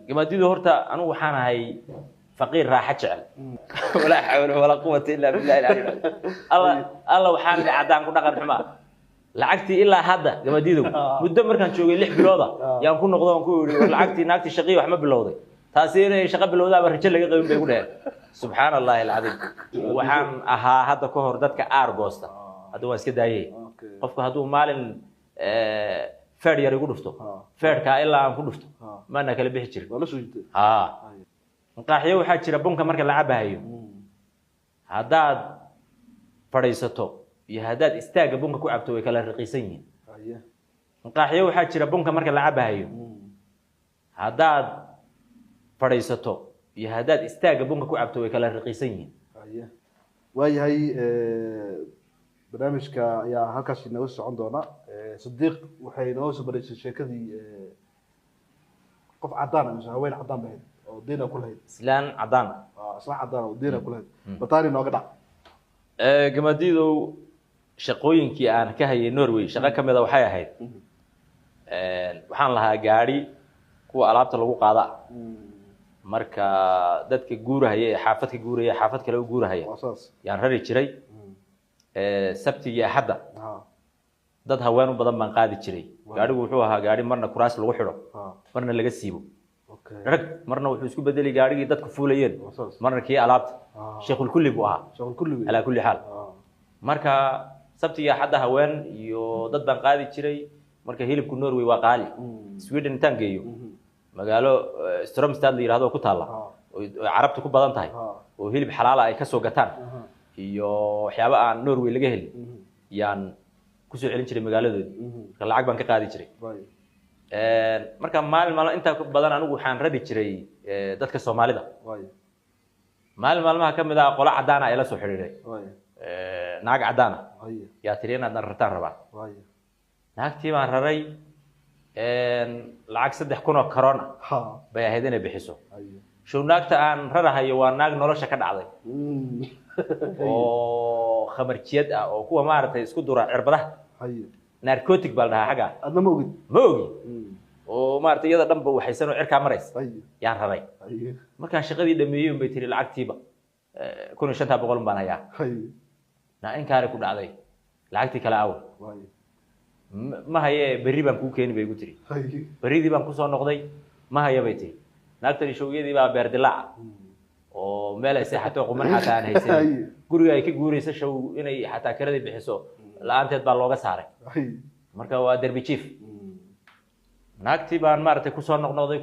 جماديدو هرتا أنا وحنا هاي فقير راح أجعل ولا حول ولا قوة إلا بالله العلي الله وحنا عدان كنا قد حما لعقتي إلا هذا جماديدو مدمر كان شوقي لح بلوضة يعني كنا قضاء نقول لعقتي ناقتي شقي وحمد بلوضة تأثير شقي بلوضة برجل لقي قيم بيقولها سبحان الله العظيم وحن هذا كهر دتك أرجوستا هذا هو اسكدايه قفك هذا مال فرد يري قدفته فرد كإلا عن قدفته ما أنا كله بيحجر ولا شو جد نقاحيه وحاجة ربنا كمرك لعبها هيو هذا فريسته يهداد استاج بونك كعبته وكلا رقيسين نقاحيه وحاجة ربنا كمرك لعبها هيو هذا فريسته يهداد استاج بونك كعبته وكلا رقيسين وهي برنامجك يا هالكاش نوسع عندنا صديق وحي نوسع بريش الشركة قف عدانا مش هوين عدان بهيد ودينا كل هيد سلان عدانا اسلان عدانا ودينا كل هيد بطاري نوقع جماديدو shaqooyinkii aan ka hayay Norway shaqo kamid ah waxay ahayd waxaan lahaa gaari kuwa alaabta lagu qaada marka dadka guurahaya ee xaafadka guuraya xaafad kale u guurahaya yaan rari jiray sabtiga axada dad haween u badan baan qaadi jiray gaarigu wuxuu ahaa gaari marna kuraas lagu xidho marna laga siibo rag marna wuxuu isku bedelay gaarigii dadku fuulayeen marna kii alaabta sheekul kulli buu ahaa ala kulli xaal marka sabtiga axada haween iyo dad baan qaadi jiray marka hilibku Norway waa qaali Sweden intaan geeyo magaalo Strömstad la yiraahdo ku taala oo carabtu ku badan tahay oo hilib xalaal ah ay ka soo gataan iyo waxyaabo aan Norway laga helin yaan ku soo celin jiray magaaladoodii marka lacag baan ka qaadi jiray marka maalin inta ku badan anigu waxaan rabi jiray dadka Soomaalida maalmaha kamid ah qola cadaan ah ila soo xiriiray naag cadaan yaa tirina darartaan rabaa naagtii baan raray lacag 3,000 oo corona bay ahayd inay bixiso show naagta aan rarahayo waa naag nolosha ka dhacday oo khamarjiyad ah oo kuwa maartay isku dura cirbadaha narcotic bal dhaha xaga adna ma ogid oo maartay iyada dhanba waxaysan oo cirka marays yaan raray markaan shaqadii dhameeyay bay tiri lacagtiiba 1,500 baan hayaa na in kaare ku dhacday lacagtii kala aw ma haye berri baan ku keenay bay igu tiri berridii baan ku soo noqday ma haye bay tiri naagtani showgeedii baa beer dilaac oo meel ay seexato quman xataa aan haysan guriga ay ka guurayso show inay xataa karadii bixiso la'aanteed baa looga saaray marka waa derbi chief naagtii baan maartay ku soo noqnoqday